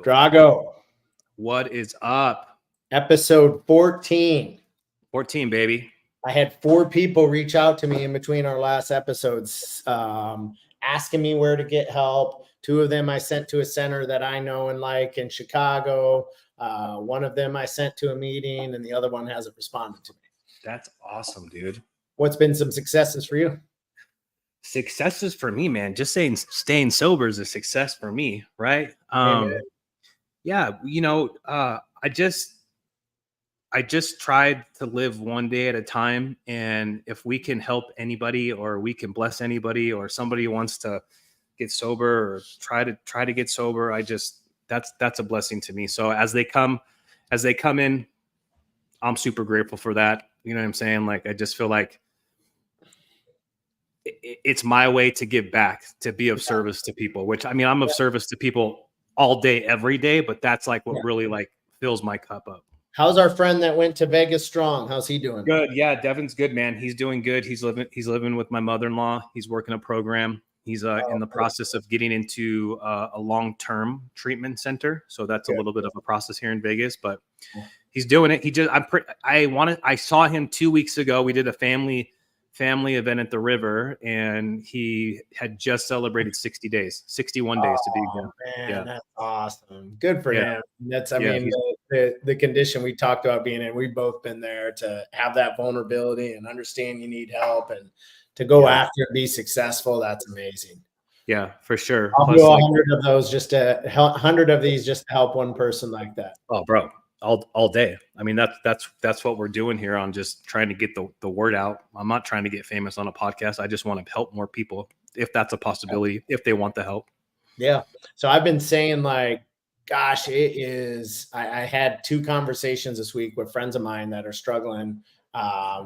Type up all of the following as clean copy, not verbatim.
Drago. What is up? Episode 14. 14, baby. I had 4 people reach out to me in between our last episodes, asking me where to get help. 2 of them I sent to a center that I know and like in Chicago. 1 of them I sent to a meeting, and the other one hasn't responded to me. That's awesome, dude. What's been some successes for you? Successes for me, man. Just saying staying sober is a success for me, right? Yeah, I just tried to live one day at a time, and if we can help anybody or we can bless anybody or somebody wants to get sober or try to get sober, that's a blessing to me. So as they come in, I'm super grateful for that. You know what I'm saying? Like, I just feel like it's my way to give back, to be of service to people, which, I mean, I'm of service to people all day, every day, but that's like what really like fills my cup up. How's our friend that went to Vegas strong? How's he doing? Good. Yeah. Devin's good, man. He's doing good. He's living with my mother-in-law. He's working a program. He's in the process of getting into a long-term treatment center. So that's a little bit of a process here in Vegas, but he's doing it. I saw him 2 weeks ago. We did a family event at the river, and he had just celebrated 61 days to be exact. Man, that's awesome. Good for him. That's, I mean, the condition we talked about being in, we've both been there, to have that vulnerability and understand you need help and to go after and be successful. That's amazing. Yeah, for sure. I'll do 100 of those, just to 100 of these just to help one person like that. Oh, bro. All day. I mean, that's what we're doing here on just trying to get the word out. I'm not trying to get famous on a podcast. I just want to help more people, if that's a possibility, if they want the help. Yeah. So I've been saying, like, gosh, I had 2 conversations this week with friends of mine that are struggling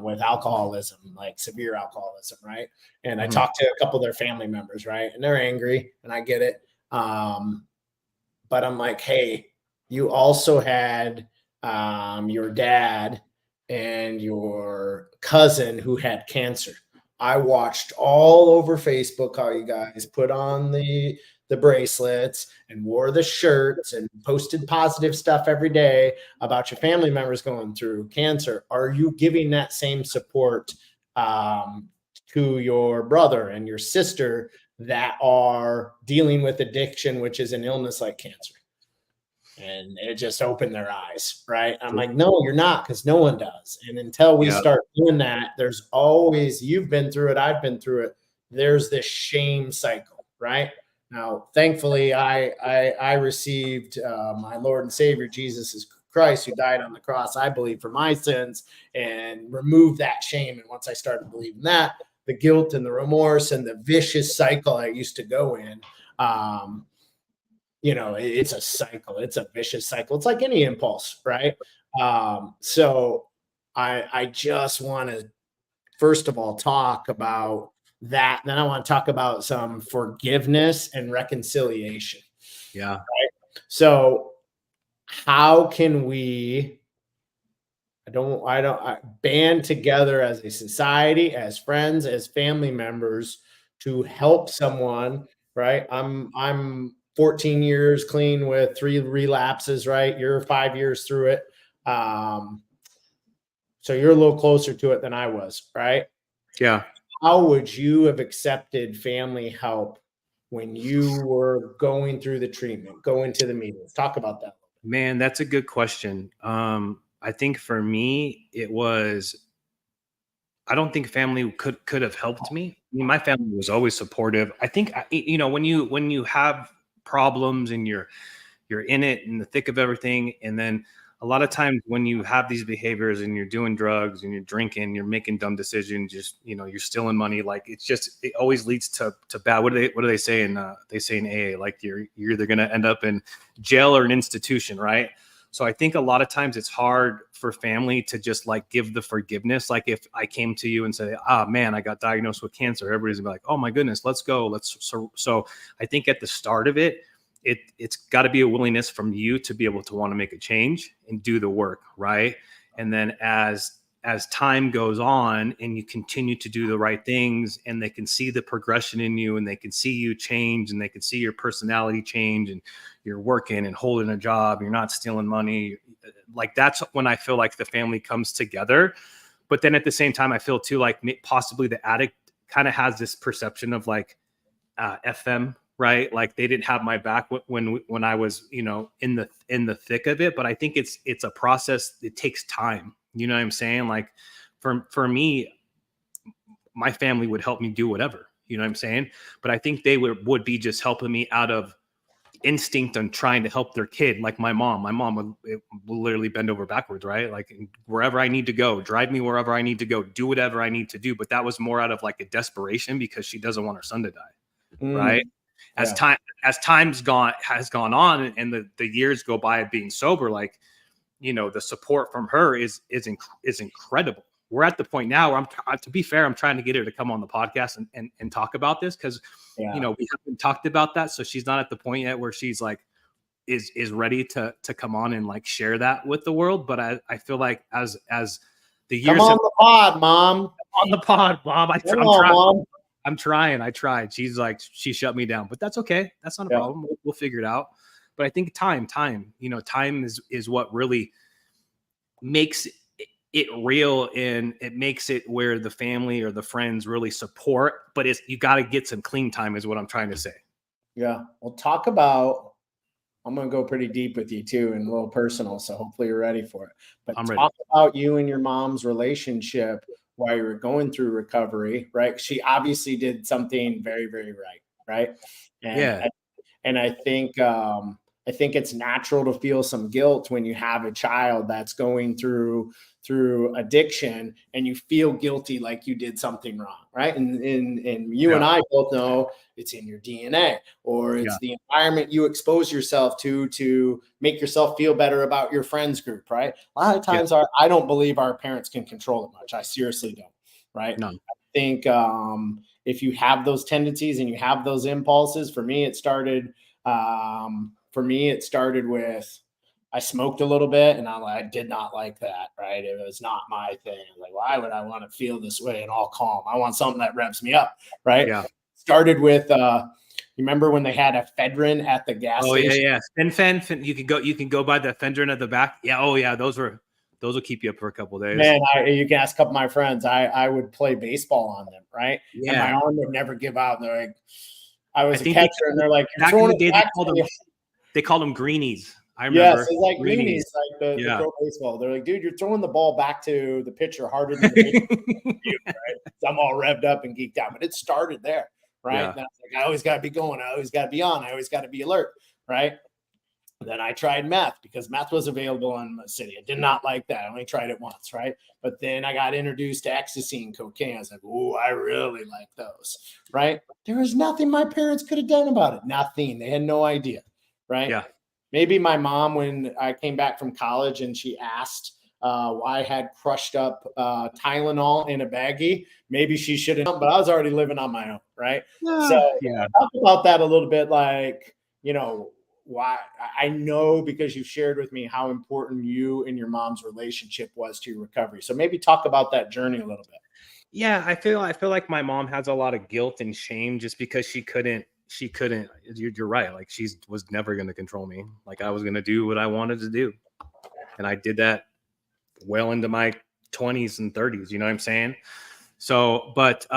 with alcoholism, like severe alcoholism. Right. And I talked to a couple of their family members. Right. And they're angry, and I get it. But I'm like, hey, you also had your dad and your cousin who had cancer. I watched all over Facebook how you guys put on the bracelets and wore the shirts and posted positive stuff every day about your family members going through cancer. Are you giving that same support to your brother and your sister that are dealing with addiction, which is an illness like cancer? And it just opened their eyes, right? I'm like, no, you're not, because no one does. And until we start doing that, there's always, you've been through it, I've been through it, there's this shame cycle, right? Now, thankfully, I received my Lord and Savior, Jesus Christ, who died on the cross, I believe, for my sins, and removed that shame. And once I started believing that, the guilt and the remorse and the vicious cycle I used to go in, it's a cycle. It's a vicious cycle. It's like any impulse, right? So I just want to, first of all, talk about that. Then I want to talk about some forgiveness and reconciliation. Yeah. Right? So how can we, band together as a society, as friends, as family members, to help someone, right? I'm 14 years clean with 3 relapses, right? You're 5 years through it. So you're a little closer to it than I was, right? Yeah. How would you have accepted family help when you were going through the treatment, going to the meetings? Talk about that. Man, that's a good question. I think for me, I don't think family could have helped me. I mean, my family was always supportive. I think, when you have problems and you're in it, in the thick of everything, and then a lot of times when you have these behaviors and you're doing drugs and you're drinking, you're making dumb decisions, just you're stealing money, like it always leads to bad. What do they say in AA? Like you're either going to end up in jail or an institution, right? So I think a lot of times it's hard for family to just like give the forgiveness. Like if I came to you and say, man, I got diagnosed with cancer, everybody's gonna be like, oh my goodness, let's go. So I think at the start of it's got to be a willingness from you to be able to want to make a change and do the work, right? And then as as time goes on and you continue to do the right things, and they can see the progression in you, and they can see you change, and they can see your personality change, and you're working and holding a job, you're not stealing money. Like, that's when I feel like the family comes together. But then at the same time, I feel too like possibly the addict kind of has this perception of like, F them, right? Like, they didn't have my back when I was, you know, in the thick of it. But I think it's a process. It takes time. You know what I'm saying? Like, for me, my family would help me do whatever. You know what I'm saying? But I think they would be just helping me out of instinct on trying to help their kid. Like my mom would literally bend over backwards, right? Like, wherever I need to go, drive me wherever I need to go, do whatever I need to do. But that was more out of like a desperation because she doesn't want her son to die. Right. As time's has gone on, and the years go by of being sober, like, you know, the support from her is incredible. We're at the point now where to be fair, I'm trying to get her to come on the podcast and talk about this, because you know, we haven't talked about that. So she's not at the point yet where she's like is ready to come on and like share that with the world. But I feel like as the years come on the pod, Mom. On the pod, Mom. I'm trying. Mom. I'm trying. I tried. She's like, she shut me down, but that's okay. That's not a problem. We'll figure it out. But I think time, you know, time is what really makes it real, and it makes it where the family or the friends really support. But you got to get some clean time, is what I'm trying to say. Yeah. We'll talk about, I'm going to go pretty deep with you too, and a little personal. So hopefully you're ready for it. But talk about you and your mom's relationship while you were going through recovery, right? She obviously did something very, very right. Right. And I think it's natural to feel some guilt when you have a child that's going through addiction, and you feel guilty like you did something wrong, right? And you and I both know it's in your DNA, or it's the environment you expose yourself to make yourself feel better about your friends group, right? A lot of times I don't believe our parents can control it much. I seriously don't, right? No. I think if you have those tendencies and you have those impulses, for me it started with, I smoked a little bit, and I did not like that, right? It was not my thing. Like, why would I want to feel this way and all calm? I want something that revs me up, right? Yeah. Started with, you remember when they had a ephedrine at the gas station? Yeah. Fen. You can go buy the ephedrine at the back. Yeah. Oh yeah. Those will keep you up for a couple of days. Man, you can ask a couple of my friends. I would play baseball on them, right? Yeah. And my arm would never give out. And they're like, I was a catcher, and they're like, you're throwing it back. They called them greenies. I remember. Yes, it's like greenies, like the pro baseball. They're like, dude, you're throwing the ball back to the pitcher harder than the pitcher, right? So I'm all revved up and geeked out, but it started there, right? Yeah. And I was like, I always got to be going. I always got to be on. I always got to be alert, right? Then I tried meth because meth was available in the city. I did not like that. I only tried it once, right? But then I got introduced to ecstasy and cocaine. I was like, oh, I really like those, right? There was nothing my parents could have done about it. Nothing. They had no idea, right? Yeah. Maybe my mom, when I came back from college and she asked why I had crushed up Tylenol in a baggie, maybe she should have, but I was already living on my own, right? So talk about that a little bit, like, you know, why I know because you shared with me how important you and your mom's relationship was to your recovery. So maybe talk about that journey a little bit. Yeah, I feel like my mom has a lot of guilt and shame just because she couldn't, you're right. Like, she was never going to control me. Like, I was going to do what I wanted to do. And I did that well into my 20s and 30s, you know what I'm saying? So, but,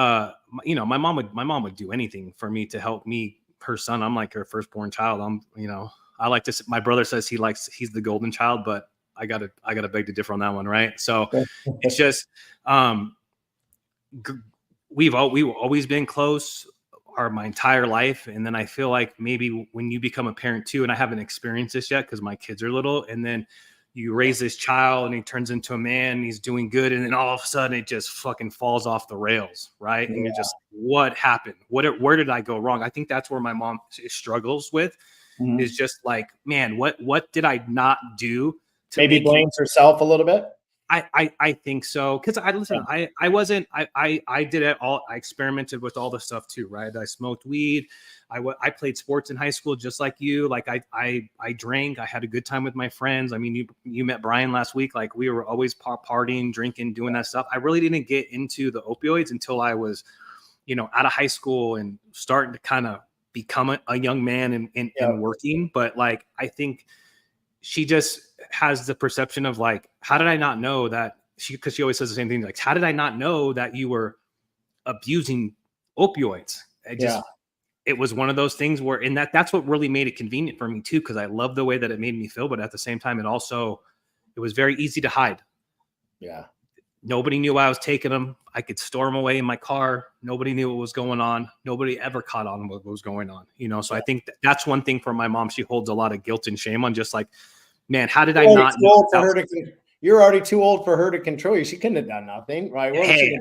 you know, my mom would do anything for me to help me, her son. I'm like her firstborn child. I like to, my brother says he's the golden child, but I gotta beg to differ on that one. Right. So it's just, we've always been close my entire life. And then I feel like maybe when you become a parent too, and I haven't experienced this yet because my kids are little, and then you raise this child and he turns into a man and he's doing good, and then all of a sudden it just fucking falls off the rails, right? And you're just, what happened? Where did I go wrong? I think that's where my mom struggles with, is just like, man, what did I not do? Maybe blames herself a little bit. I think so. Cause I did it all. I experimented with all the stuff too, right? I smoked weed. I played sports in high school, just like you. Like I drank, I had a good time with my friends. I mean, you met Brian last week. Like we were always partying, drinking, doing that stuff. I really didn't get into the opioids until I was, out of high school and starting to kind of become a young man and working. But like, I think she just has the perception of like, how did I not know that because she always says the same thing. Like, how did I not know that you were abusing opioids? It was one of those things where, and that's what really made it convenient for me too. Cause I love the way that it made me feel, but at the same time, it was very easy to hide. Yeah. Nobody knew I was taking them. I could store them away in my car. Nobody knew what was going on. Nobody ever caught on what was going on, So I think that's one thing for my mom. She holds a lot of guilt and shame on just like, man, how did I not know? You're already too old for her to control you. She couldn't have done nothing, right? Hey,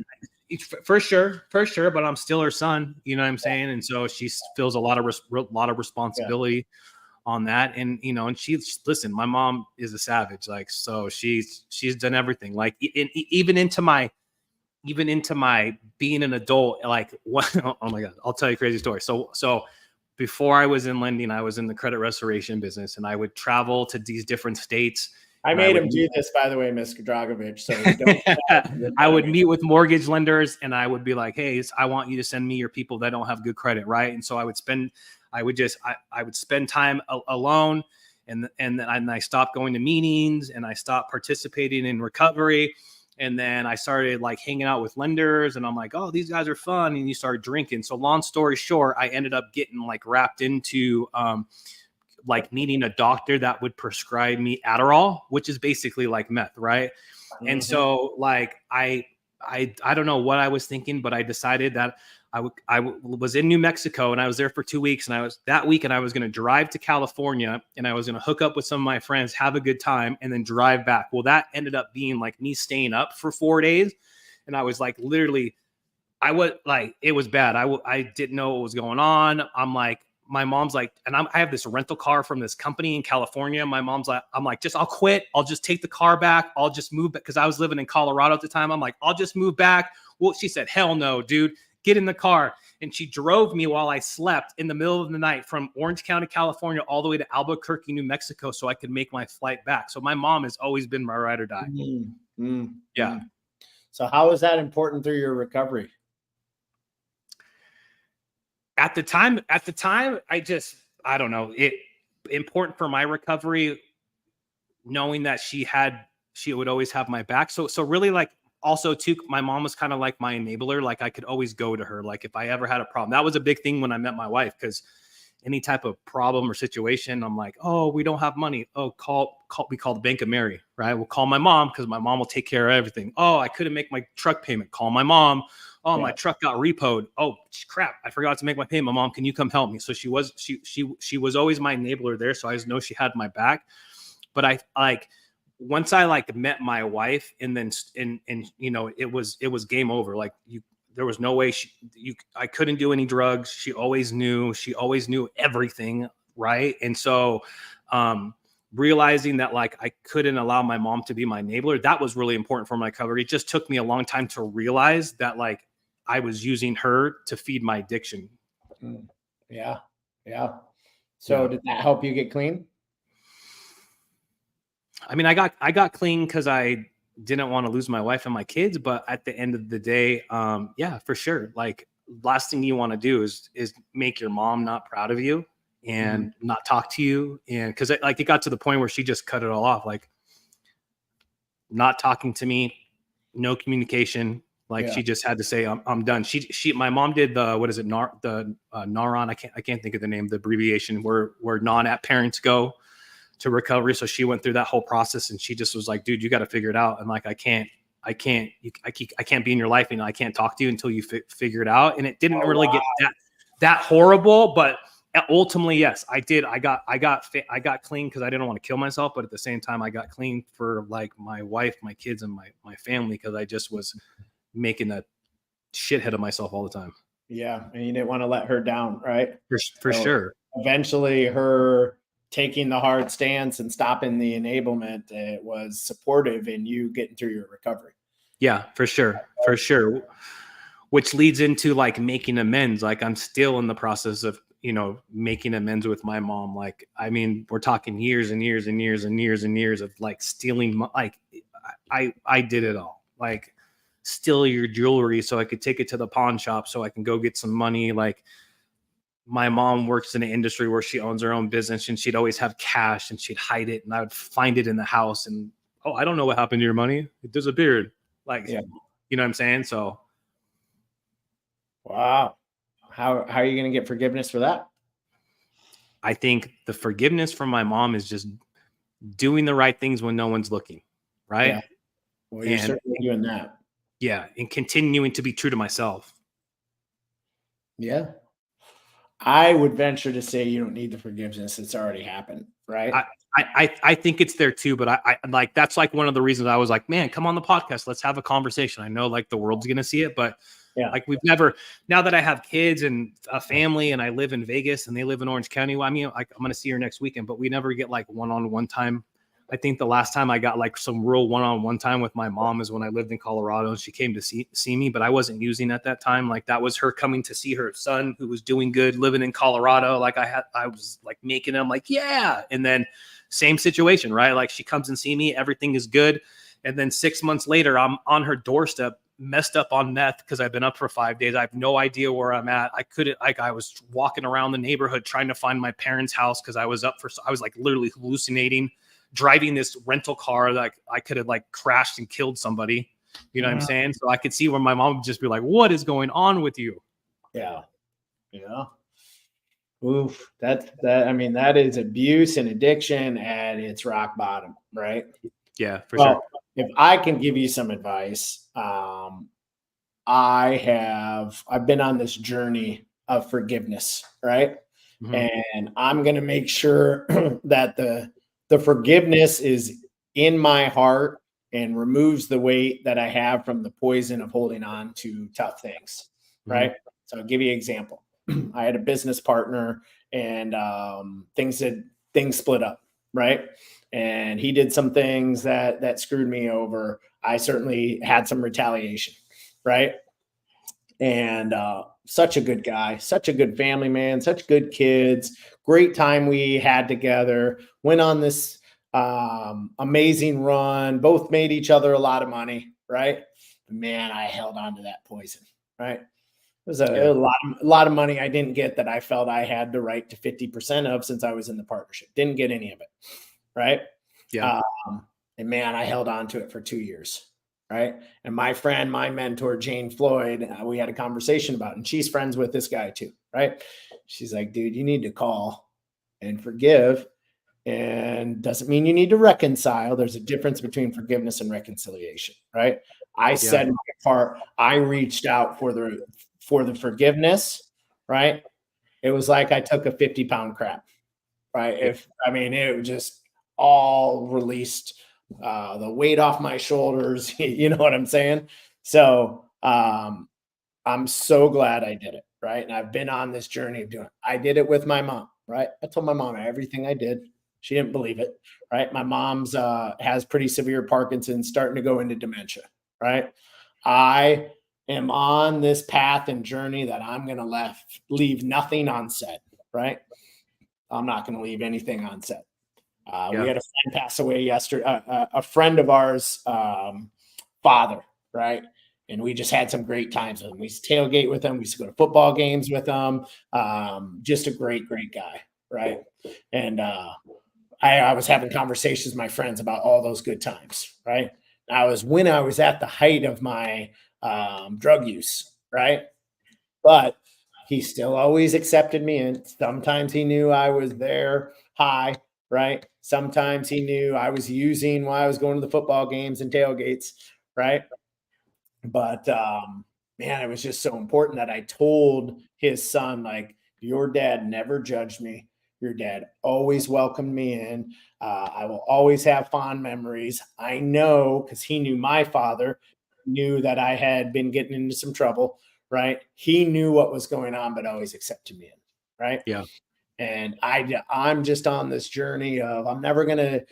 for sure. But I'm still her son. You know what I'm saying? And so she feels a lot of responsibility on that. And, and listen, my mom is a savage. Like, so she's done everything. Like even into my being an adult, like what, oh my God, I'll tell you a crazy story. So before I was in lending, I was in the credit restoration business and I would travel to these different states. I made him do this, by the way, Mr. Dragovich. So I would meet with mortgage lenders and I would be like, hey, I want you to send me your people that don't have good credit. Right. And so I would spend time alone and then I stopped going to meetings and I stopped participating in recovery. And then I started like hanging out with lenders and I'm like, oh, these guys are fun. And you start drinking. So long story short, I ended up getting like wrapped into, like needing a doctor that would prescribe me Adderall, which is basically like meth. Right. Mm-hmm. And so like, I don't know what I was thinking, but I decided that I was in New Mexico and I was there for 2 weeks and I was going to drive to California and I was going to hook up with some of my friends, have a good time and then drive back. Well, that ended up being like me staying up for 4 days. And I was like, literally, it was bad. I didn't know what was going on. I'm like, my mom's like, and I have this rental car from this company in California. My mom's like, I'm like, I'll quit. I'll just take the car back. I'll just move back. Cause I was living in Colorado at the time. I'm like, I'll just move back. Well, she said, hell no, dude, get in the car. And she drove me while I slept in the middle of the night from Orange County, California, all the way to Albuquerque, New Mexico, so I could make my flight back. So my mom has always been my ride or die. Mm-hmm. Yeah. So how is that important through your recovery? At the time, I don't know. It important for my recovery, knowing that she would always have my back. So really like also too, my mom was kind of like my enabler. Like I could always go to her. Like if I ever had a problem, that was a big thing when I met my wife, because any type of problem or situation, I'm like, oh, we don't have money. Oh, we call the Bank of Mary, right? We'll call my mom because my mom will take care of everything. Oh, I couldn't make my truck payment. Call my mom. Oh, my truck got repoed. Oh, crap. I forgot to make my payment. Mom, can you come help me? So she was always my enabler there. So I just know she had my back. But I like, once I like met my wife and then, it was game over. Like there was no way I couldn't do any drugs. She always knew everything. Right. And so, realizing that like I couldn't allow my mom to be my enabler, that was really important for my recovery. It just took me a long time to realize that like I was using her to feed my addiction. Yeah. So did that help you get clean? I mean, I got clean because I didn't want to lose my wife and my kids, but at the end of the day, yeah, for sure. Like last thing you want to do is make your mom not proud of you and not talk to you. And cause it got to the point where she just cut it all off, like not talking to me, no communication. Like she just had to say, I'm done. My mom did the, what is it? NARON. I can't think of the name, the abbreviation where non-app parents go to recovery. So she went through that whole process and she just was like, dude, you got to figure it out. And like, I can't be in your life and I can't talk to you until you figure it out. And it didn't really get that horrible, but ultimately, yes, I did. I got clean because I didn't want to kill myself. But at the same time, I got clean for like my wife, my kids, and my family, because I just was making a shithead of myself all the time. Yeah. And you didn't want to let her down, right? For sure. Eventually her taking the hard stance and stopping the enablement, it was supportive in you getting through your recovery. Yeah, for sure. For sure. Which leads into like making amends. Like I'm still in the process of, making amends with my mom. Like, I mean, we're talking years and years and years and years and years of like stealing, like I did it all. Like steal your jewelry so I could take it to the pawn shop so I can go get some money. Like my mom works in an industry where she owns her own business and she'd always have cash and she'd hide it and I would find it in the house and, oh, I don't know what happened to your money. It disappeared. Like, Yeah. you know what I'm saying? So Wow. How are you going to get forgiveness for that? I think the forgiveness from my mom is just doing the right things when no one's looking. Right. Yeah. Well, you're certainly doing that. Yeah. And continuing to be true to myself. Yeah. I would venture to say you don't need the forgiveness. It's already happened. Right. I think it's there too, but I like, that's like one of the reasons I was like, man, come on the podcast. Let's have a conversation. I know like the world's going to see it, but yeah, like we've never, now that I have kids and a family and I live in Vegas and they live in Orange County. Well, I mean, like I'm going to see her next weekend, but we never get like one-on-one time. I think the last time I got like some real one-on-one time with my mom is when I lived in Colorado and she came to see me, but I wasn't using at that time. Like that was her coming to see her son who was doing good, living in Colorado. Like I was like making him like, yeah. And then same situation, right? Like she comes and see me, everything is good. And then 6 months later, I'm on her doorstep, messed up on meth because I've been up for 5 days. I have no idea where I'm at. I couldn't, like, I was walking around the neighborhood trying to find my parents' house because I was like literally hallucinating, driving this rental car that I could have like crashed and killed somebody. You know what I'm saying? So I could see where my mom would just be like, what is going on with you? Yeah. Yeah. Oof. I mean, that is abuse and addiction at its rock bottom, right? Yeah, for sure. If I can give you some advice, I've been on this journey of forgiveness, right? Mhm. And I'm going to make sure that the forgiveness is in my heart and removes the weight that I have from the poison of holding on to tough things, right? So I'll give you an example. I had a business partner and things split up, right? And he did some things that screwed me over. I certainly had some retaliation, right? And such a good guy, such a good family man, such good kids, great time we had together, went on this amazing run, both made each other a lot of money, right? Man, I held on to that poison, right? It was a lot of money I didn't get that I felt I had the right to 50% of since I was in the partnership. Didn't get any of it, right? Yeah. And man, I held on to it for 2 years, right? And my friend, my mentor, Jane Floyd, we had a conversation about it, and she's friends with this guy too, right? She's like, dude, you need to call and forgive. And doesn't mean you need to reconcile. There's a difference between forgiveness and reconciliation, right? I said my part. I reached out for the forgiveness, right? It was like I took a 50-pound crap, right? It was just all released, the weight off my shoulders. You know what I'm saying? So I'm so glad I did it, right? And I've been on this journey of doing it. I did it with my mom, right? I told my mom everything I did. She didn't believe it, right? My mom's has pretty severe Parkinson's, starting to go into dementia, right? I am on this path and journey that I'm going to leave nothing unsaid, right? I'm not going to leave anything unsaid. We had a friend pass away yesterday, a friend of ours, father, right? And we just had some great times with him. We used to tailgate with him. We used to go to football games with him. Just a great, great guy, right? And I was having conversations with my friends about all those good times, right? When I was at the height of my drug use, right? But he still always accepted me. And sometimes he knew I was there high, right? Sometimes he knew I was using while I was going to the football games and tailgates, right? But man, it was just so important that I told his son, like, your dad never judged me. Your dad always welcomed me in. I will always have fond memories. I know, because he knew my father, knew that I had been getting into some trouble, right? He knew what was going on, but always accepted me in, right? Yeah. And I'm just on this journey of I'm never going to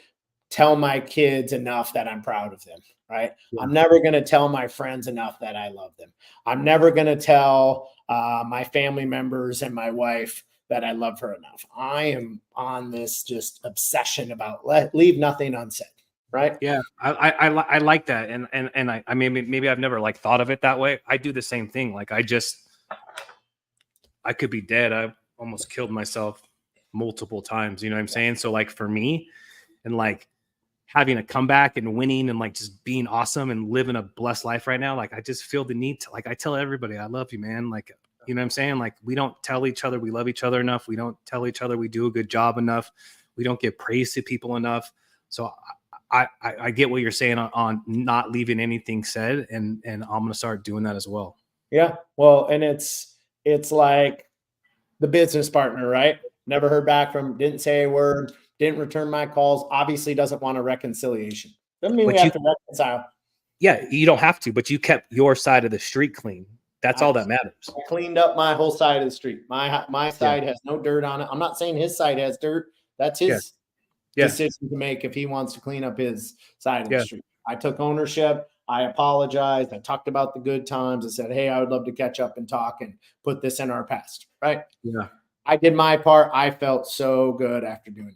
tell my kids enough that I'm proud of them, right? Yeah. I'm never going to tell my friends enough that I love them. I'm never going to tell my family members and my wife that I love her enough. I am on this just obsession about leave nothing unsaid, right? Yeah, I like that, and I maybe I've never like thought of it that way. I do the same thing. Like I could be dead. I almost killed myself multiple times. You know what I'm saying? So like for me, and like having a comeback and winning and like just being awesome and living a blessed life right now, like I just feel the need to, like, I tell everybody I love you, man. Like, you know what I'm saying? Like we don't tell each other we love each other enough. We don't tell each other we do a good job enough. We don't give praise to people enough. So I get what you're saying on not leaving anything said, and I'm gonna start doing that as well. Yeah. Well, and it's like the business partner, right? Never heard back from, didn't say a word, didn't return my calls, obviously doesn't want a reconciliation. Doesn't mean we But have to reconcile. yeah, you don't have to, but you kept your side of the street clean. That's I all that matters. cleaned up my whole side of the street. My Yeah, side has no dirt on it. I'm not saying his side has dirt. That's yeah, his yeah, decision to make if he wants to clean up his side of the yeah, street. I took ownership. I apologized. I talked about the good times. I said, hey, I would love to catch up and talk and put this in our past, right? yeah. I did my part. I felt so good after doing it.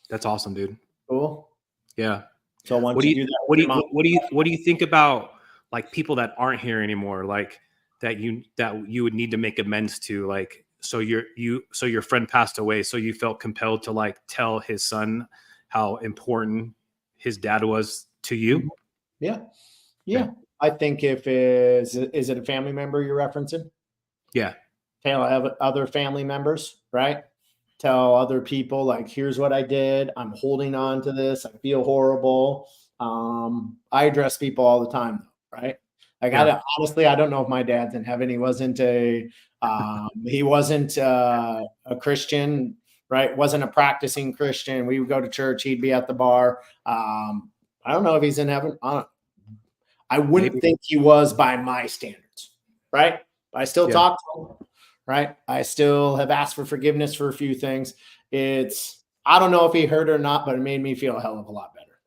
That's awesome, dude. Cool. Yeah. So once What do you you do that what with do your you mom, what do you think about like people that aren't here anymore, like that you would need to make amends to, like so your friend passed away, so you felt compelled to like tell his son how important his dad was to you? mhm. Yeah, Okay. yeah. I think if is it a family member you're referencing? Yeah. Tell other family members, right? Tell other people like, here's what I did. I'm holding on to this. I feel horrible. I address people all the time, right? Like Yeah. honestly, I don't know if my dad's in heaven. He wasn't a Christian, right? Wasn't a practicing Christian. We would go to church. He'd be at the bar. I don't know if he's in heaven. I wouldn't Maybe. think he was by my standards, right? But I still Yeah. talk to him, right? I still have asked for forgiveness for a few things. I don't know if he heard it or not, but it made me feel a hell of a lot better.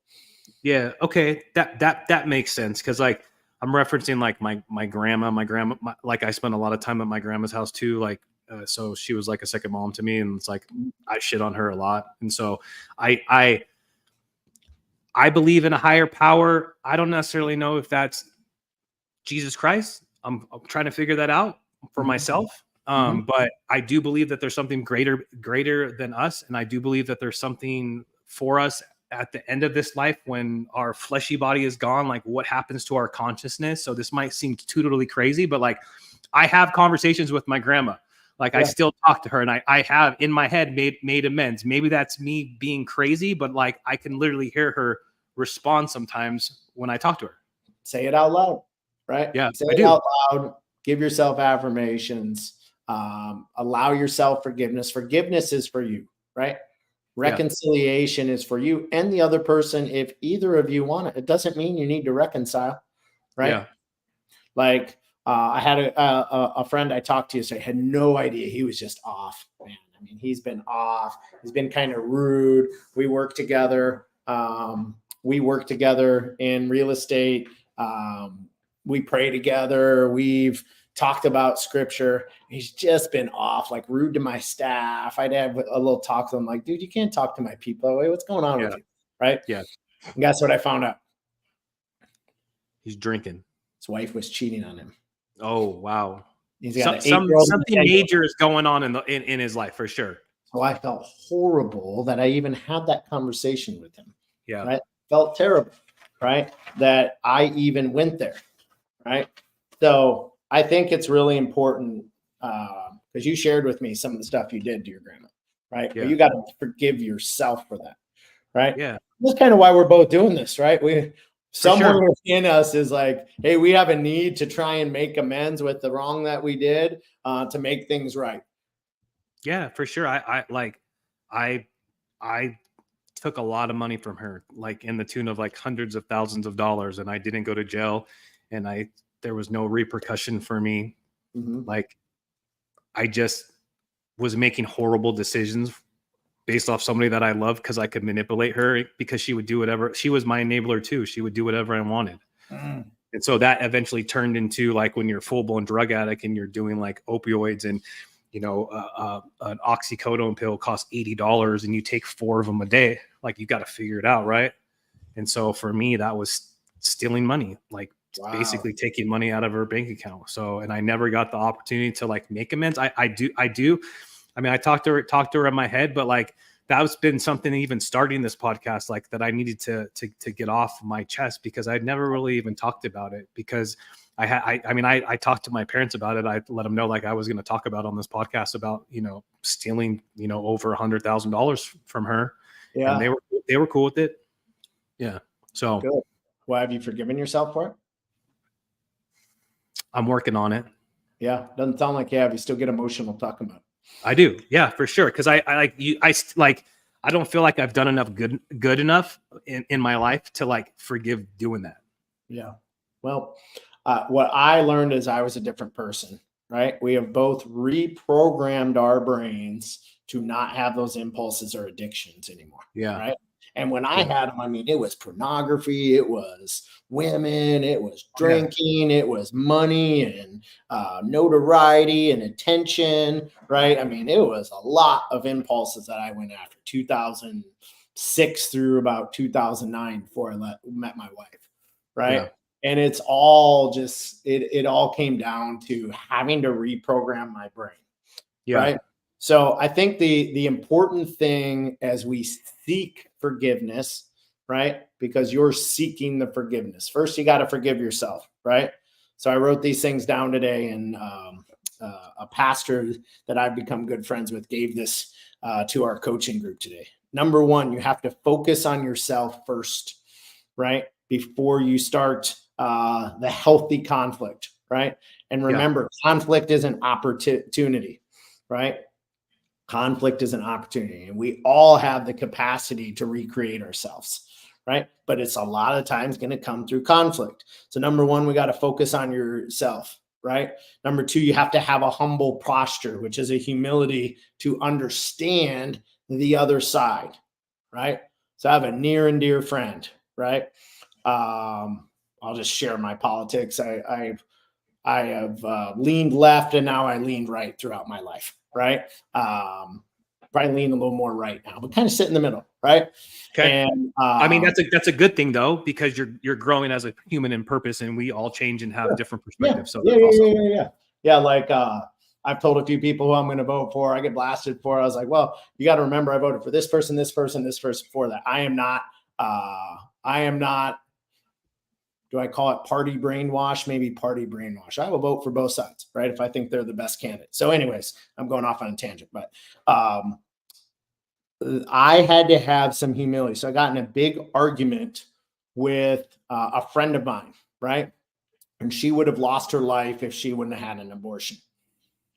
Yeah. Okay. That makes sense. Cause like I'm referencing like my grandma, like I spent a lot of time at my grandma's house too. Like, so she was like a second mom to me, and it's like, I shit on her a lot. And so I, I believe in a higher power. I don't necessarily know if that's Jesus Christ. I'm trying to figure that out for Mhm. myself. Mhm. But I do believe that there's something greater than us, and I do believe that there's something for us at the end of this life when our fleshy body is gone. Like, what happens to our consciousness? So this might seem totally crazy, but like, I have conversations with my grandma. Like, I Yeah. still talk to her, and I have in my head made amends. Maybe that's me being crazy, but like, I can literally hear her respond sometimes when I talk to her. Say it out loud, right? Yeah, Say I it do. out loud. Give yourself affirmations. Allow yourself forgiveness. Forgiveness is for you, right? Yeah, Reconciliation is for you and the other person. If either of you want it, it doesn't mean you need to reconcile, right? yeah, Like I had a friend I talked to yesterday, had no idea he was just off, man. I mean, he's been off. He's been kind of rude. We work together. We work together in real estate. We pray together. We've talked about scripture. He's just been off, like rude to my staff. I'd have a little talk to him, like, dude, you can't talk to my people that way. What's going on with yeah, you? Right. yeah. And guess what I found out? He's drinking. His wife was cheating on him. Oh wow. He's got an 8-year-old and a Something 10-year-old. major is going on in his life for sure. So I felt horrible that I even had that conversation with him. Yeah, Right. Felt terrible. Right. That I even went there. Right. So I think it's really important because you shared with me some of the stuff you did to your grandma. Right. But yeah, you got to forgive yourself for that. Right. yeah, That's kind of why we're both doing this. Right. for Someone sure. within us is like, hey, we have a need to try and make amends with the wrong that we did to make things right. Yeah, for sure. I I took a lot of money from her, like in the tune of like hundreds of thousands of dollars, and I didn't go to jail, and there was no repercussion for me. Mhm. Like I just was making horrible decisions based off somebody that I loved because I could manipulate her, because she would do whatever. She was my enabler too. She would do whatever I wanted. Mm. And so that eventually turned into like when you're a full-blown drug addict and you're doing like opioids, and an oxycodone pill costs $80 and you take 4 of them a day. Like, you got to figure it out, right? And so for me, that was stealing money, like basically taking money out of her bank account. So, and I never got the opportunity to like make amends. I do. I mean, I talked to her in my head, but like, that's been something even starting this podcast, like that I needed to get off my chest, because I'd never really even talked about it, because I talked to my parents about it. I let them know like I was going to talk about on this podcast about, stealing, over $100,000 from her. Yeah. And they were cool with it. Yeah. So good. Well, have you forgiven yourself for it? I'm working on it. Yeah. Doesn't sound like you have. You still get emotional talking about it. I do. Yeah, for sure. Cause I don't feel like I've done enough good enough in my life to like forgive doing that. Yeah. Well, what I learned is I was a different person, right? We have both reprogrammed our brains to not have those impulses or addictions anymore. Yeah. Right. And when I had them, I mean, it was pornography, it was women, it was drinking, it was money and notoriety and attention, right? I mean, it was a lot of impulses that I went after 2006 through about 2009 before I met my wife, right? Yeah. And it's all just, it all came down to having to reprogram my brain, right? So I think the important thing as we seek forgiveness, right? Because you're seeking the forgiveness. First, you got to forgive yourself, right? So I wrote these things down today, and a pastor that I've become good friends with gave this to our coaching group today. Number 1, you have to focus on yourself first, right? Before you start the healthy conflict, right? And remember, conflict is an opportunity, right? Conflict is an opportunity, and we all have the capacity to recreate ourselves, right? But it's a lot of times going to come through conflict. So number 1, we got to focus on yourself, right? Number 2, you have to have a humble posture, which is a humility to understand the other side, right? So I have a near and dear friend, right? I'll just share my politics. I have leaned left, and now I leaned right throughout my life, right? Probably lean a little more right now, but kind of sit in the middle, right? Okay. And I mean, that's a good thing though, because you're growing as a human in purpose, and we all change and have different perspectives. So yeah. Like I've told a few people who I'm going to vote for. I get blasted for. I was like, well, you got to remember, I voted for this person, this person, this person for that. I am not. Do I call it party brainwash? Maybe party brainwash. I will vote for both sides, right? If I think they're the best candidate. So anyways, I'm going off on a tangent, but I had to have some humility. So I got in a big argument with a friend of mine, right? And she would have lost her life if she wouldn't have had an abortion.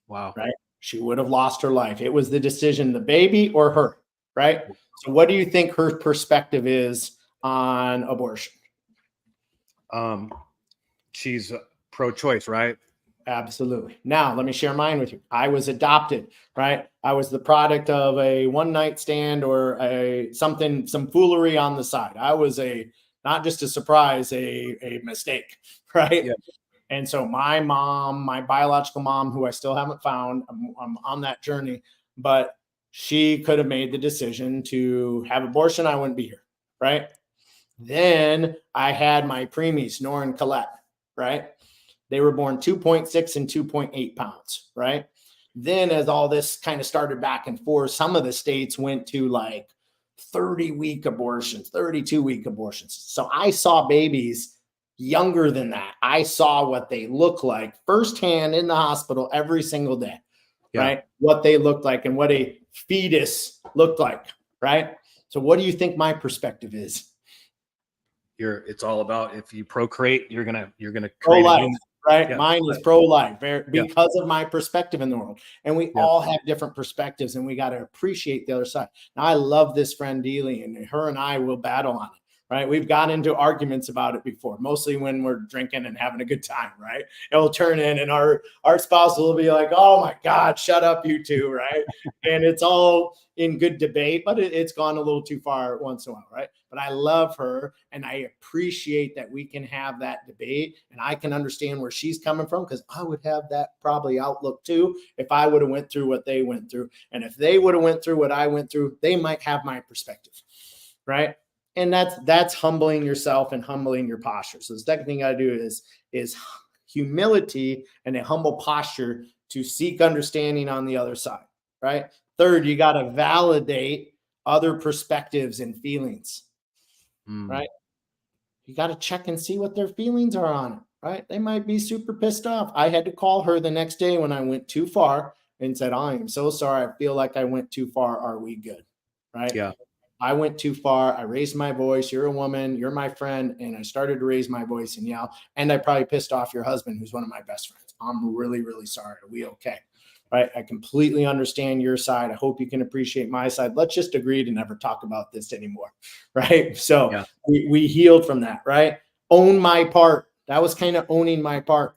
Wow. Right? She would have lost her life. It was the decision, the baby or her, right? So what do you think her perspective is on abortion? She's pro-choice, right? Absolutely. Now, let me share mine with you. I was adopted, right? I was the product of a one night stand or some foolery on the side. I was not just a surprise, a mistake, right? Yeah. And so my mom, my biological mom, who I still haven't found, I'm on that journey, but she could have made the decision to have abortion. I wouldn't be here, right? Then I had my preemies, Nora and Colette, right? They were born 2.6 and 2.8 pounds, right? Then as all this kind of started back and forth, some of the states went to like 30-week abortions, 32-week abortions. So I saw babies younger than that. I saw what they look like firsthand in the hospital every single day, right? What they looked like and what a fetus looked like, right? So what do you think my perspective is? It's all about, if you procreate, you're gonna create pro-life, right? Yeah. Mine is pro-life because of my perspective in the world. And we all have different perspectives, and we got to appreciate the other side. Now, I love this friend Dealey, and her and I will battle on it, right? We've got into arguments about it before, mostly when we're drinking and having a good time, right? It'll turn in and our spouse will be like, oh my God, shut up, you two, right? And it's all in good debate, but it's gone a little too far once in a while, right? But I love her and I appreciate that we can have that debate and I can understand where she's coming from because I would have that probably outlook too if I would have went through what they went through. And if they would have went through what I went through, they might have my perspective, right? And that's humbling yourself and humbling your posture. So the second thing I do is humility and a humble posture to seek understanding on the other side, right? Third, you got to validate other perspectives and feelings, right? You got to check and see what their feelings are on it, right? They might be super pissed off. I had to call her the next day when I went too far and said, I am so sorry. I feel like I went too far. Are we good? Right? Yeah. I went too far. I raised my voice. You're a woman. You're my friend. And I started to raise my voice and yell. And I probably pissed off your husband, who's one of my best friends. I'm really, really sorry. Are we okay? Right? I completely understand your side. I hope you can appreciate my side. Let's just agree to never talk about this anymore. Right? So Yeah. we healed from that. Right? Own my part. That was kind of owning my part.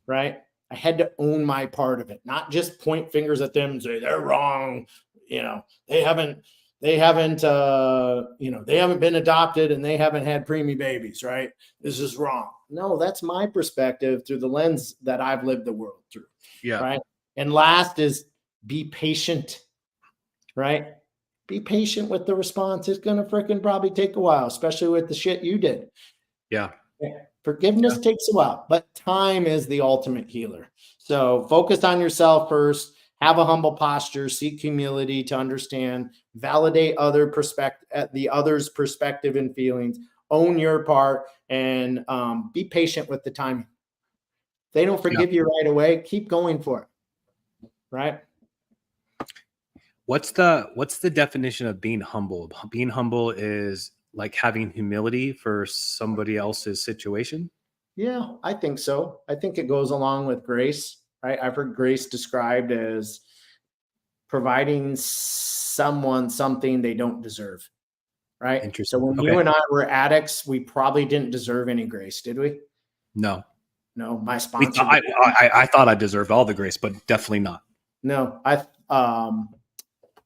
Right? I had to own my part of it, not just point fingers at them and say they're wrong. You know, they haven't they haven't been adopted and they haven't had preemie babies, right? This is wrong. No, that's my perspective through the lens that I've lived the world through. Yeah. Right. And last is be patient, right? Be patient with the response. It's going to freaking probably take a while, especially with the shit you did. Yeah. Forgiveness takes a while, but time is the ultimate healer. So focus on yourself first. Have a humble posture, seek humility to understand, validate the other's perspective and feelings, own your part, and be patient with the timing. If they don't forgive you right away, keep going for it. Right? What's the definition of being humble? Being humble is like having humility for somebody else's situation. Yeah, I think so. I think it goes along with grace. Right? I've heard grace described as providing someone something they don't deserve. Right? So Interesting. when you and I were addicts, we probably didn't deserve any grace, did we? No. No, my sponsor. I thought I deserved all the grace, but definitely not. No,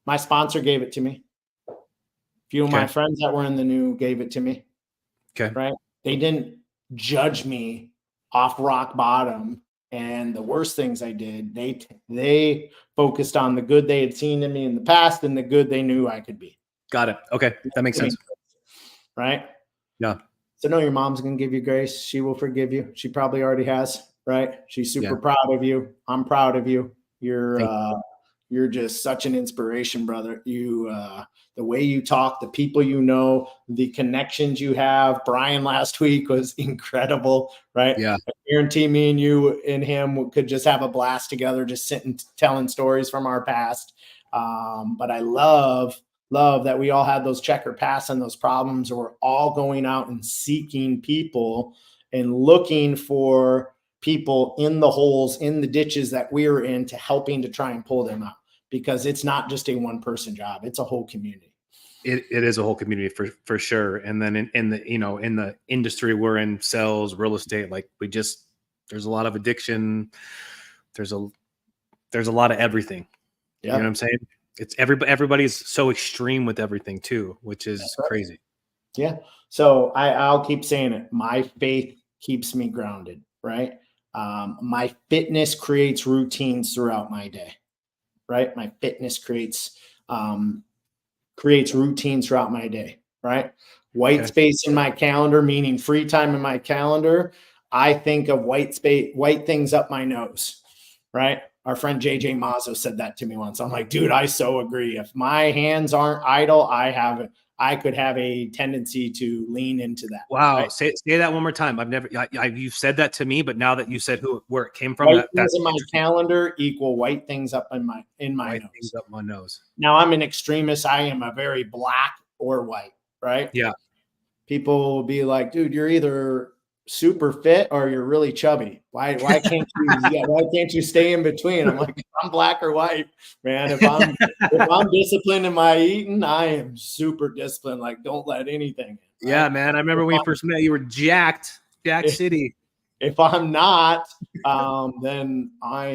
my sponsor gave it to me. A few of my friends that were in the new gave it to me. Okay. Right? They didn't judge me off rock bottom and the worst things I did. They focused on the good they had seen in me in the past and the good they knew I could be. Got it. Okay. That makes sense. Right? Yeah. So no, your mom's going to give you grace. She will forgive you. She probably already has, right? She's super proud of you. I'm proud of you. You're just such an inspiration, brother. The way you talk, the people you know, the connections you have. Brian last week was incredible, right? Yeah. I guarantee me and you and him could just have a blast together, just sitting telling stories from our past. But I love that we all had those checker paths and those problems, or we're all going out and seeking people and looking for people in the holes, in the ditches that we're in, to helping to try and pull them out, because it's not just a one person job. It's a whole community. It is a whole community for sure. And then in the industry we're in, sales, real estate, like there's a lot of addiction. There's a lot of everything. You know what I'm saying? It's everybody's so extreme with everything too, which is crazy. Yeah. So I'll keep saying it. My faith keeps me grounded, right? My fitness creates routines throughout my day, right? My fitness creates routines throughout my day, right? White space in my calendar, meaning free time in my calendar. I think of white things up my nose, right? Our friend JJ Mazzo said that to me once. I'm like, dude, I so agree. If my hands aren't idle, I could have a tendency to lean into that. Wow. Right? Say that one more time. You've said that to me, but now that you said where it came from, white things in my calendar equal white things up in my white nose. Things up my nose. Now I'm an extremist. I am a very black or white, right? Yeah. People will be like, dude, you're either super fit or you're really chubby. Why can't you stay in between? I'm like, I'm black or white, man. If I'm disciplined in my eating, I am super disciplined. Like, don't let anything in. Yeah, man. I remember when we first met, you were jacked city. If I'm not, then I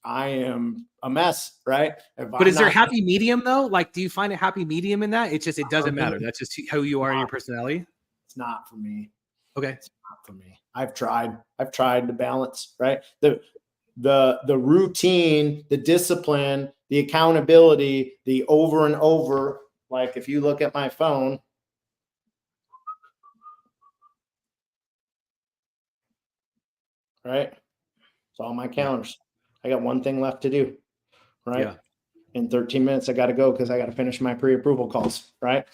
am a mess, right? But is there happy medium though? Like, do you find a happy medium in that? It doesn't matter. That's just who you are in your personality. It's not for me. Okay. It's not for me. I've tried to balance, right? The routine, the discipline, the accountability, the over and over. Like if you look at my phone, right? It's all my calendars. I got one thing left to do, right? Yeah. In 13 minutes, I got to go because I got to finish my pre-approval calls, right?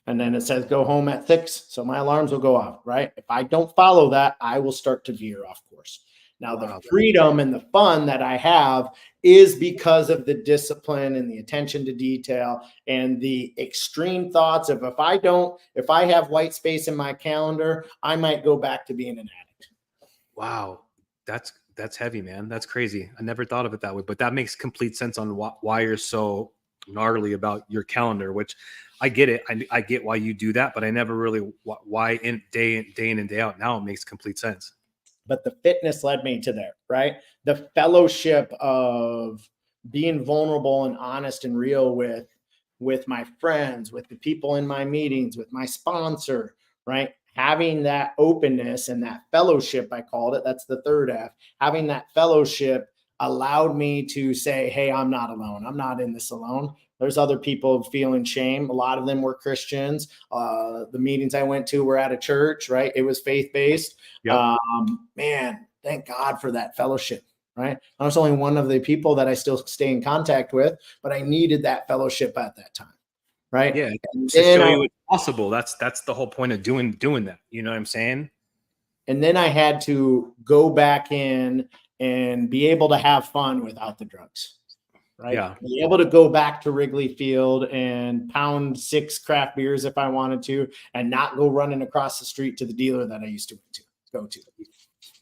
And then it says go home at 6, so my alarms will go off, right? If I don't follow that, I will start to veer off course. Now, the freedom and the fun that I have is because of the discipline and the attention to detail and the extreme thoughts of if I have white space in my calendar, I might go back to being an addict. Wow. That's heavy, man. That's crazy. I never thought of it that way, but that makes complete sense on why you're so gnarly about your calendar, which I get it. I get why you do that, but I never really why day in and day out. Now it makes complete sense. But the fitness led me to there, right? The fellowship of being vulnerable and honest and real with my friends, with the people in my meetings, with my sponsor, right? Having that openness and that fellowship, I called it, that's the third F. Having that fellowship allowed me to say, hey, I'm not alone. I'm not in this alone. There's other people feeling shame. A lot of them were Christians. The meetings I went to were at a church, right? It was faith-based. Yep. Man, thank God for that fellowship, right? I was only one of the people that I still stay in contact with, but I needed that fellowship at that time, right? Yeah, to show you it's possible. That's the whole point of doing that. You know what I'm saying? And then I had to go back in and be able to have fun without the drugs. Right. Yeah. Be able to go back to Wrigley Field and pound 6 craft beers if I wanted to, and not go running across the street to the dealer that I used to go to.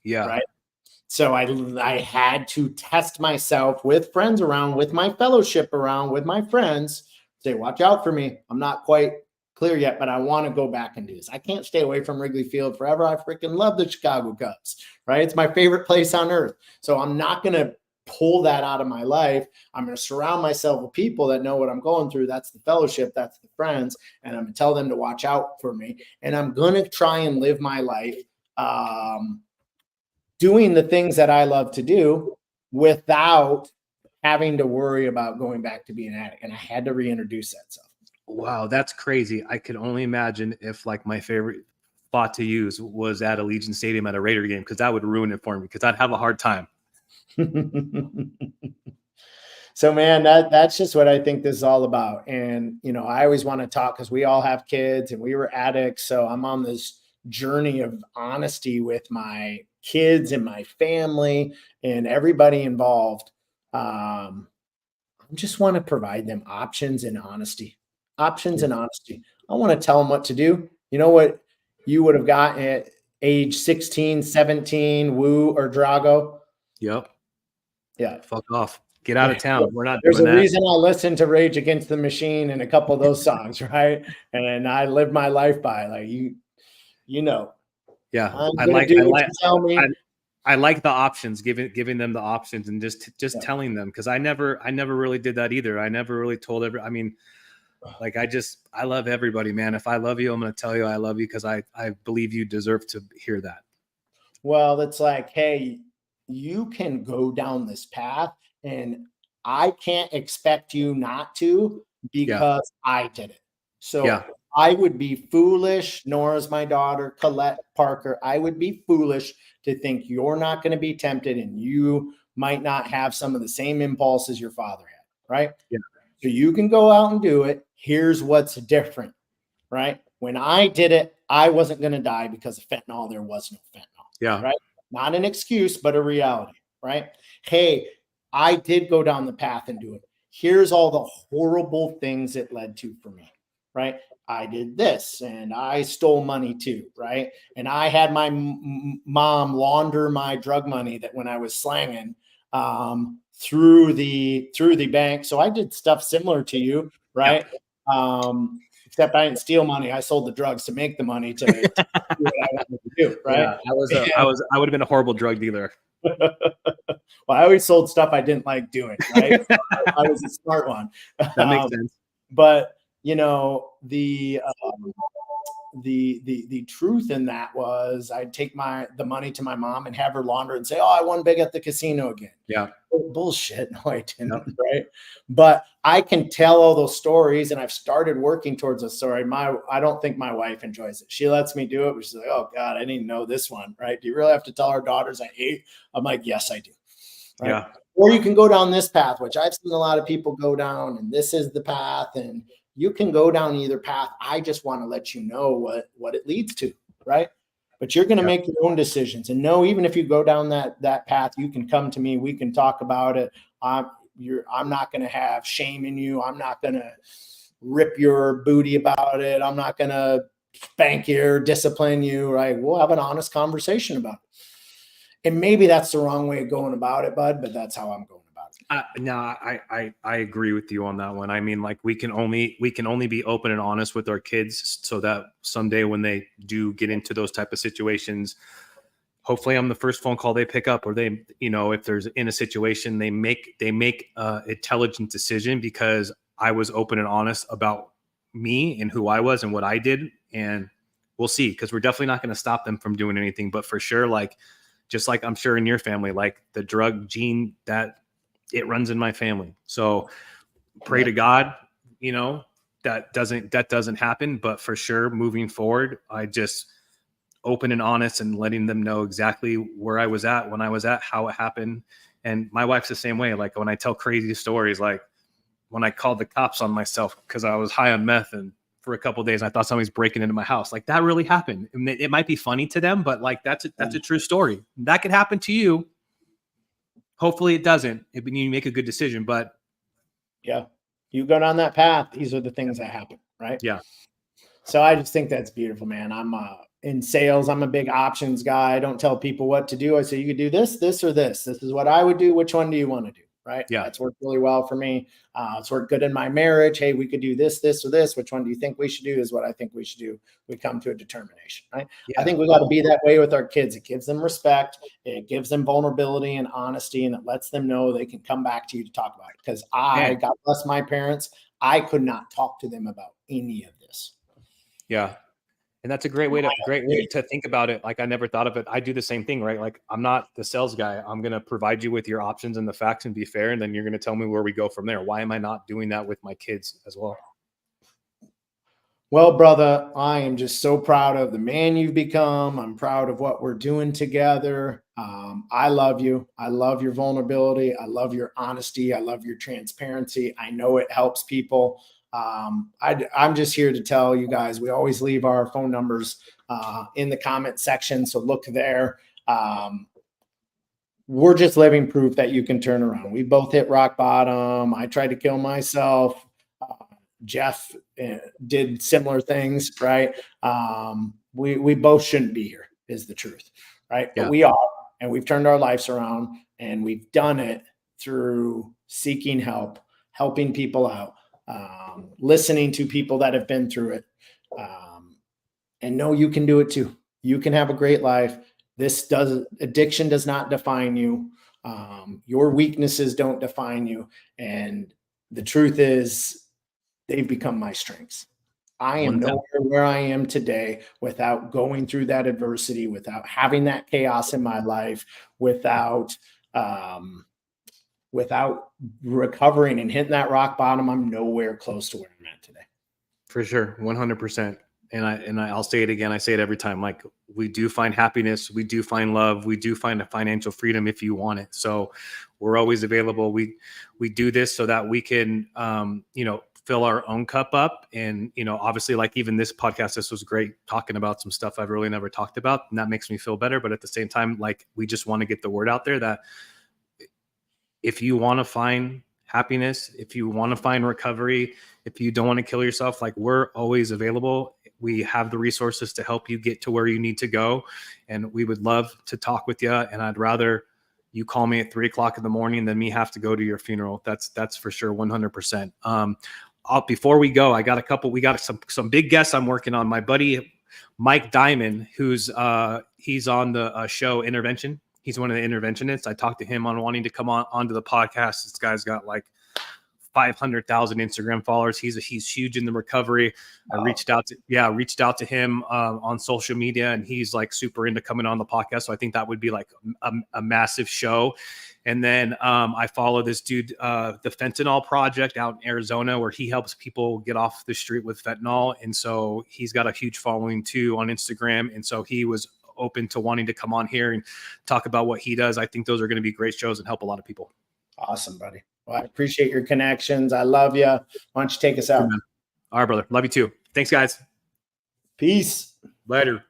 Yeah. Right. So I had to test myself with friends around, with my fellowship around, with my friends, say, watch out for me. I'm not quite clear yet, but I want to go back and do this. I can't stay away from Wrigley Field forever. I freaking love the Chicago Cubs, right? It's my favorite place on earth. So I'm not going to pull that out of my life. I'm going to surround myself with people that know what I'm going through. That's the fellowship. That's the friends. And I'm going to tell them to watch out for me. And I'm going to try and live my life doing the things that I love to do without having to worry about going back to being an addict. And I had to reintroduce that stuff. Wow, that's crazy. I could only imagine if like my favorite spot to use was at Allegiant Stadium at a Raider game, because that would ruin it for me, because I'd have a hard time. So, man, that's just what I think this is all about. And, you know, I always want to talk because we all have kids and we were addicts. So I'm on this journey of honesty with my kids and my family and everybody involved. I just want to provide them options and honesty. Options and honesty. I want to tell them what to do. You know what you would have gotten at age 16, 17, Woo or Drago? Yep. Yeah. Fuck off. Get out of town. We're not There's doing a that. reason I listen to Rage Against the Machine and a couple of those songs, right? And I live my life by, like, you know. Yeah. I like the options, giving them the options, and just telling them, because I never really did that either. I never really told I mean, like, I love everybody, man. If I love you, I'm going to tell you I love you, because I believe you deserve to hear that. Well, it's like, hey, you can go down this path and I can't expect you not to, because I did it. So I would be foolish, nor is my daughter, Colette Parker. I would be foolish to think you're not going to be tempted and you might not have some of the same impulses your father had, right? Yeah. So you can go out and do it. Here's what's different, right? When I did it, I wasn't going to die because of fentanyl. There was no fentanyl. Yeah. Right. Not an excuse, but a reality, right? Hey, I did go down the path and do it. Here's all the horrible things it led to for me, right? I did this and I stole money too, right? And I had my mom launder my drug money that when I was slanging through the bank. So I did stuff similar to you, right? except I didn't steal money. I sold the drugs to make the money to do what I wanted to do. Right. Yeah, I would have been a horrible drug dealer. Well, I always sold stuff I didn't like doing. Right. So I was a smart one. That makes sense. But the truth in that was I'd take the money to my mom and have her launder and say, "Oh, I won big at the casino again." Yeah. Bullshit. No, I didn't. Yep. Right. But I can tell all those stories, and I've started working towards a story. I don't think my wife enjoys it. She lets me do it, but she's like, "Oh God, I didn't know this one." Right. Do you really have to tell our daughters I hate? I'm like, yes, I do. Right? Yeah. Or you can go down this path, which I've seen a lot of people go down, and this is the path, and you can go down either path. I just want to let you know what it leads to, right? But you're going to make your own decisions, and know, even if you go down that path, you can come to me. We can talk about it. I'm not going to have shame in you. I'm not going to rip your booty about it. I'm not going to spank you or discipline you, right? We'll have an honest conversation about it. And maybe that's the wrong way of going about it, bud, but that's how I'm going about it. No, I agree with you on that one. I mean, like, we can only be open and honest with our kids so that someday when they do get into those type of situations, hopefully I'm the first phone call they pick up, or they, if there's in a situation, they make intelligent decision because I was open and honest about me and who I was and what I did. And we'll see, because we're definitely not going to stop them from doing anything, but for sure, like, just like I'm sure in your family, like the drug gene, that it runs in my family. So pray to God, that doesn't happen. But for sure, moving forward, I just open and honest and letting them know exactly where I was at, when I was at, how it happened. And my wife's the same way. Like, when I tell crazy stories, like when I called the cops on myself because I was high on meth and for a couple of days, I thought somebody's breaking into my house. Like, that really happened. I mean, it might be funny to them, but like, that's a true story. That could happen to you. Hopefully it doesn't. You make a good decision, but yeah, you go down that path. These are the things that happen. Right. Yeah. So I just think that's beautiful, man. I'm in sales. I'm a big options guy. I don't tell people what to do. I say, you could do this, this, or this. This is what I would do. Which one do you want to do? Right. Yeah. That's worked really well for me. It's worked good in my marriage. Hey, we could do this, this, or this. Which one do you think we should do? Is what I think we should do. We come to a determination. Right. Yeah. I think we got to be that way with our kids. It gives them respect. It gives them vulnerability and honesty, and it lets them know they can come back to you to talk about it. Because God bless my parents, I could not talk to them about any of this. Yeah. And that's a great way to think about it. Like, I never thought of it. I do the same thing, right? Like, I'm not the sales guy. I'm going to provide you with your options and the facts and be fair. And then you're going to tell me where we go from there. Why am I not doing that with my kids as well? Well, brother, I am just so proud of the man you've become. I'm proud of what we're doing together. I love you. I love your vulnerability. I love your honesty. I love your transparency. I know it helps people. I'm just here to tell you guys, we always leave our phone numbers in the comment section. So look there. We're just living proof that you can turn around. We both hit rock bottom. I tried to kill myself. Jeff did similar things, right? We both shouldn't be here, is the truth, right? Yeah. But we are, and we've turned our lives around, and we've done it through seeking help, helping people out, listening to people that have been through it, and know you can do it too. You can have a great life. Addiction does not define you. Your weaknesses don't define you. And the truth is, they've become my strengths. I am nowhere where I am today without going through that adversity, without having that chaos in my life, without recovering and hitting that rock bottom. I'm nowhere close to where I'm at today. For sure. 100%. And I'll say it again. I say it every time. Like, we do find happiness. We do find love. We do find a financial freedom if you want it. So we're always available. We do this so that we can, fill our own cup up. And, obviously, like, even this podcast, this was great, talking about some stuff I've really never talked about. And that makes me feel better. But at the same time, like, we just want to get the word out there that if you want to find happiness, if you want to find recovery, if you don't want to kill yourself, like, we're always available. We have the resources to help you get to where you need to go. And we would love to talk with you. And I'd rather you call me at 3:00 in the morning than me have to go to your funeral. That's for sure. 100%. before we go, we got some big guests I'm working on. My buddy Mike Diamond, who's he's on the show Intervention. He's one of the interventionists. I talked to him on wanting to come onto the podcast. This guy's got like 500,000 Instagram followers. He's huge in the recovery. I reached out to him on social media, and he's like super into coming on the podcast. So I think that would be like a massive show. And then I follow this dude, the Fentanyl Project out in Arizona, where he helps people get off the street with fentanyl. And so he's got a huge following too on Instagram. And so he was open to wanting to come on here and talk about what he does. I think those are going to be great shows and help a lot of people. Awesome, buddy. Well, I appreciate your connections. I love you. Why don't you take us out? All right, brother. Love you too. Thanks, guys. Peace. Later.